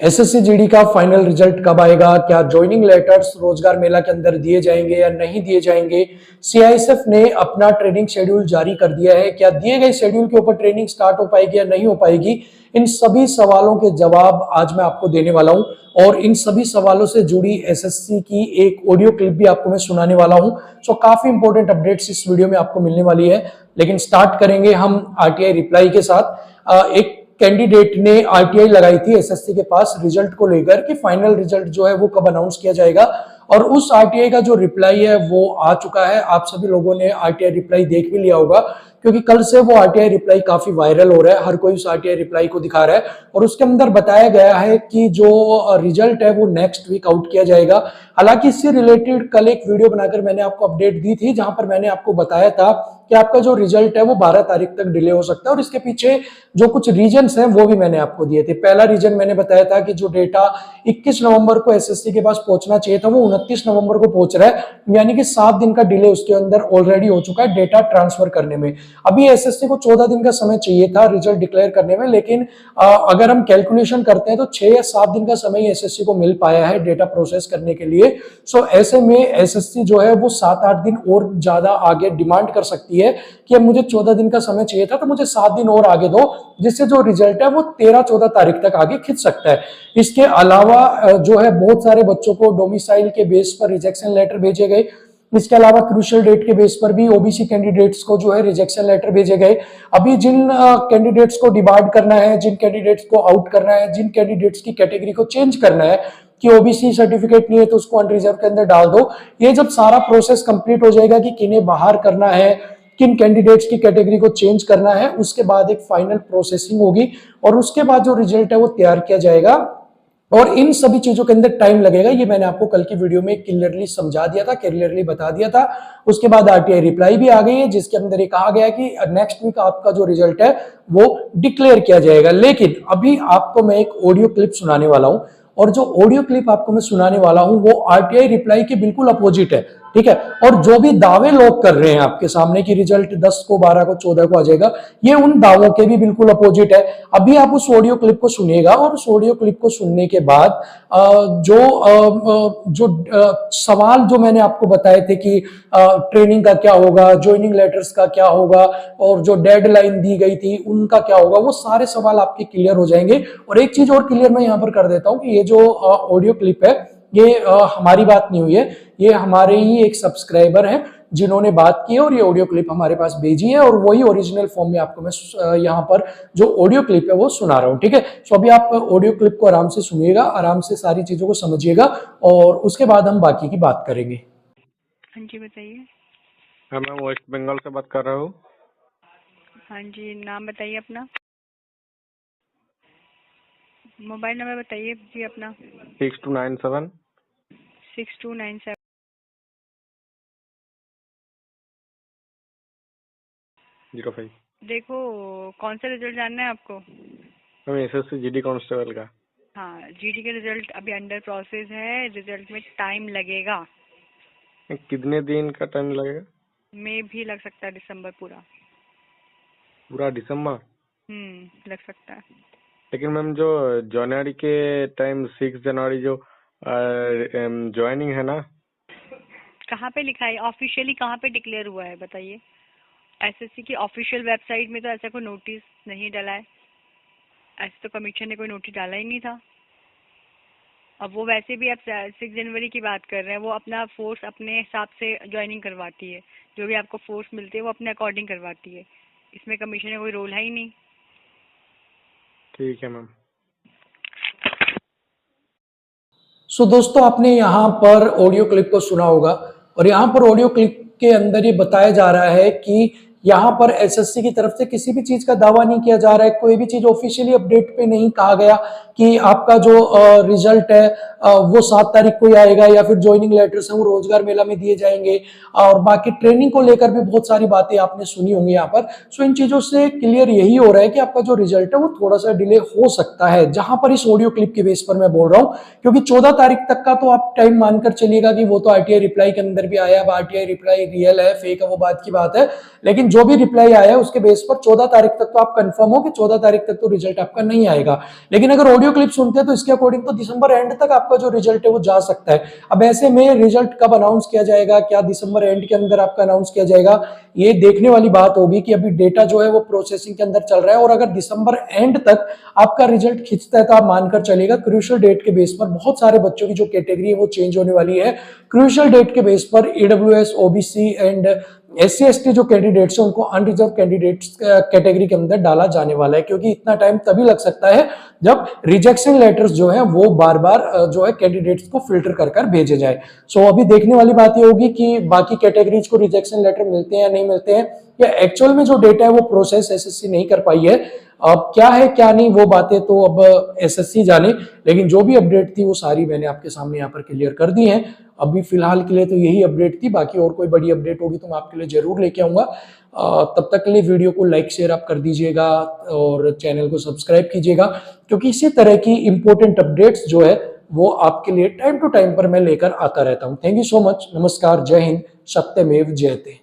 SSC GD का final result कब आएगा? क्या ज्वाइनिंग लेटर्स रोजगार मेला के अंदर दिए जाएंगे या नहीं दिए जाएंगे? सीआईएसएफ ने अपना ट्रेनिंग शेड्यूल जारी कर दिया है। क्या दिए गए शेड्यूल के ऊपर ट्रेनिंग स्टार्ट हो पाएगी या नहीं हो पाएगी? इन सभी सवालों के जवाब आज मैं आपको देने वाला हूं और इन सभी सवालों से जुड़ी एसएससी की एक ऑडियो क्लिप भी आपको मैं सुनाने वाला हूं। सो काफी इंपॉर्टेंट अपडेट्स इस वीडियो में आपको मिलने वाली है। लेकिन स्टार्ट करेंगे हम आरटीआई रिप्लाई के साथ। एक कैंडिडेट ने आरटीआई लगाई थी एसएससी के पास रिजल्ट को लेकर कि फाइनल रिजल्ट जो है वो कब अनाउंस किया जाएगा, और उस आरटीआई का जो रिप्लाई है वो आ चुका है। आप सभी लोगों ने आरटीआई रिप्लाई देख भी लिया होगा, क्योंकि कल से वो आरटीआई रिप्लाई काफी वायरल हो रहा है। हर कोई उस आरटीआई रिप्लाई को दिखा रहा है और उसके अंदर बताया गया है कि जो रिजल्ट है वो नेक्स्ट वीक आउट किया जाएगा। हालांकि इससे रिलेटेड कल एक वीडियो बनाकर मैंने आपको अपडेट दी थी, जहां पर मैंने आपको बताया था कि आपका जो रिजल्ट है वो 12 तारीख तक डिले हो सकता है, और इसके पीछे जो कुछ रीजंस हैं वो भी मैंने आपको दिए थे। पहला रीजन मैंने बताया था कि जो डेटा 21 नवंबर को एसएससी के पास पहुंचना चाहिए था वो 29 नवंबर को पहुंच रहा है, यानी कि 7 दिन का डिले उसके अंदर ऑलरेडी हो चुका है डेटा ट्रांसफर करने में। अभी एसएससी को 14 दिन का समय चाहिए था रिजल्ट डिक्लेयर करने में, लेकिन अगर हम कैलकुलेशन करते हैं तो 6 या 7 दिन का समय एसएससी को मिल पाया है डेटा प्रोसेस करने के लिए। सो ऐसे में एसएससी जो है वो 7-8 दिन और ज्यादा आगे डिमांड कर सकती है कि मुझे 14 दिन का समय चाहिए था तो मुझे 7 दिन और आगे दो, जिससे जो रिजल्ट है वो 13-14 तारीख तक आगे खिंच सकता है। इसके अलावा जो है बहुत सारे बच्चों को डोमिसाइल के बेस पर रिजेक्शन लेटर भेजे गए। इसके अलावा क्रूशियल डेट के बेस पर भी ओबीसी कैंडिडेट्स को जो है रिजेक्शन लेटर भेजे गए। अभी जिन कैंडिडेट्स को डिबार्ड करना है, जिन कैंडिडेट्स को आउट करना है, जिन कैंडिडेट्स की कैटेगरी को चेंज करना है कि ओबीसी सर्टिफिकेट नहीं है तो उसको अनरिजर्व के अंदर डाल दो, ये जब सारा प्रोसेस कंप्लीट हो जाएगा कि किन्हें बाहर करना है, किन कैंडिडेट्स की कैटेगरी को चेंज करना है, उसके बाद एक फाइनल प्रोसेसिंग होगी और उसके बाद जो रिजल्ट है वो तैयार किया जाएगा। और इन सभी चीजों के अंदर टाइम लगेगा, ये मैंने आपको कल की वीडियो में क्लियरली समझा दिया था, क्लियरली बता दिया था। उसके बाद आरटीआई रिप्लाई भी आ गई है, जिसके अंदर ये कहा गया है कि नेक्स्ट वीक आपका जो रिजल्ट है वो डिक्लेयर किया जाएगा। लेकिन अभी आपको मैं एक ऑडियो क्लिप सुनाने वाला हूं, और जो ऑडियो क्लिप आपको मैं सुनाने वाला हूं वो आरटीआई रिप्लाई के बिल्कुल अपोजिट है, ठीक है। और जो भी दावे लोग कर रहे हैं आपके सामने कि रिजल्ट 10 को, 12 को, 14 को आ जाएगा, ये उन दावों के भी बिल्कुल अपोजिट है। अभी आप उस ऑडियो क्लिप को सुनिएगा और उस ऑडियो क्लिप को सुनने के बाद जो सवाल जो मैंने आपको बताए थे कि ट्रेनिंग का क्या होगा, ज्वाइनिंग लेटर्स का क्या होगा और जो डेडलाइन दी गई थी उनका क्या होगा, वो सारे सवाल आपके क्लियर हो जाएंगे। और एक चीज और क्लियर मैं यहां पर कर देता हूं कि ये जो ऑडियो क्लिप है ये हमारी बात नहीं हुई है, ये हमारे ही एक सब्सक्राइबर हैं जिन्होंने बात की है और ये ऑडियो क्लिप हमारे पास भेजी है, और वही ओरिजिनल फॉर्म में आपको मैं यहाँ पर जो ऑडियो क्लिप है वो सुना रहा हूँ, ठीक है। सो अभी आप ऑडियो क्लिप को आराम से सुनिएगा, आराम से सारी चीजों को समझिएगा और उसके बाद हम बाकी की बात करेंगे। हाँ जी बताइए। हाँ मैं वेस्ट बंगाल से बात कर रहा हूँ। हाँ जी, नाम बताइए अपना, मोबाइल नंबर बताइए जी अपना। 6297 6297 05। देखो, कौन सा रिजल्ट जानना है आपको? मैं एसएससी जीडी कांस्टेबल का। हाँ, जीडी का रिजल्ट अभी अंडर प्रोसेस है, रिजल्ट में टाइम लगेगा। कितने दिन का टाइम लगेगा? मई भी लग सकता है, दिसंबर पूरा। पूरा दिसंबर? लग सकता है। लेकिन मैम जो जनवरी के टाइम 6 जनवरी जो ज्वाइनिंग है ना, कहाँ पे लिखा है ऑफिशियली, कहाँ पे डिक्लेयर हुआ है बताइए? एसएससी की ऑफिशियल वेबसाइट में तो ऐसा कोई नोटिस नहीं डाला है, ऐसे तो कमीशन ने कोई नोटिस डाला ही नहीं था। अब वो वैसे भी आप 6 जनवरी की बात कर रहे हैं, वो अपना फोर्स अपने हिसाब से ज्वाइनिंग करवाती है, जो भी आपको फोर्स मिलती है वो अपने अकॉर्डिंग करवाती है, इसमें कमीशन का कोई रोल है ही नहीं। ठीक है मैम। सो दोस्तों आपने यहाँ पर ऑडियो क्लिप को सुना होगा, और यहाँ पर ऑडियो क्लिप के अंदर ये बताया जा रहा है कि यहाँ पर एसएससी की तरफ से किसी भी चीज का दावा नहीं किया जा रहा है, कोई भी चीज ऑफिशियली अपडेट पे नहीं कहा गया कि आपका जो रिजल्ट है वो 7 तारीख को ही आएगा या फिर ज्वाइनिंग लेटर्स हैं वो रोजगार मेला में दिए जाएंगे, और बाकी ट्रेनिंग को लेकर भी बहुत सारी बातें आपने सुनी होंगी यहाँ पर। सो इन चीजों से क्लियर यही हो रहा है कि आपका जो रिजल्ट है वो थोड़ा सा डिले हो सकता है, जहां पर इस ऑडियो क्लिप के बेस पर मैं बोल रहा हूँ, क्योंकि 14 तारीख तक का तो आप टाइम मानकर चलिएगा कि वो तो आरटीआई रिप्लाई के अंदर भी आया। अब आरटीआई रिप्लाई रियल है फेक है वो बात की बात है, लेकिन जो भी रिप्लाई आया है उसके बेस पर 14 तारीख तक तो आप कंफर्म हो कि 14 तारीख तक तो रिजल्ट आपका नहीं आएगा। लेकिन अगर ऑडियो क्लिप सुनते हैं तो इसके अकॉर्डिंग तो दिसंबर एंड तक आपका जो रिजल्ट है वो जा सकता है। अब ऐसे में रिजल्ट कब अनाउंस किया जाएगा, क्या दिसंबर एंड के अंदर आपका अनाउंस किया जाएगा, ये देखने वाली बात होगी कि अभी डेटा जो है वो प्रोसेसिंग के अंदर चल रहा है। और अगर दिसंबर एंड तक आपका रिजल्ट खिंचता है तो आप मानकर चलेगा क्रूशियल डेट के बेस पर बहुत सारे बच्चों की जो कैटेगरी है वो चेंज होने वाली है। क्रूशियल डेट के बेस पर EWS, OBC and SC ST जो कैंडिडेट्स हैं उनको अनरिजर्व कैंडिडेट्स कैटेगरी के अंदर डाला जाने वाला है, क्योंकि इतना टाइम तभी लग सकता है जब रिजेक्शन लेटर्स जो है वो बार बार जो है कैंडिडेट्स को फिल्टर कर कर भेजे जाए। सो अभी देखने वाली बात ये होगी कि बाकी कैटेगरीज को रिजेक्शन लेटर मिलते हैं या नहीं मिलते हैं, या एक्चुअल में जो डेटा है वो प्रोसेस SSC नहीं कर पाई है। अब क्या है क्या नहीं वो बातें तो अब SSC जाने, लेकिन जो भी अपडेट थी वो सारी मैंने आपके सामने यहाँ पर क्लियर कर दी है। अभी फिलहाल के लिए तो यही अपडेट थी, बाकी और कोई बड़ी अपडेट होगी तो मैं आपके लिए जरूर लेके आऊंगा। तब तक के लिए वीडियो को लाइक शेयर आप कर दीजिएगा और चैनल को सब्सक्राइब कीजिएगा, क्योंकि इसी तरह की इंपॉर्टेंट अपडेट्स जो है वो आपके लिए टाइम टू टाइम पर मैं लेकर आता रहता हूँ। Thank you so much. नमस्कार, जय हिंद, सत्यमेव जयते।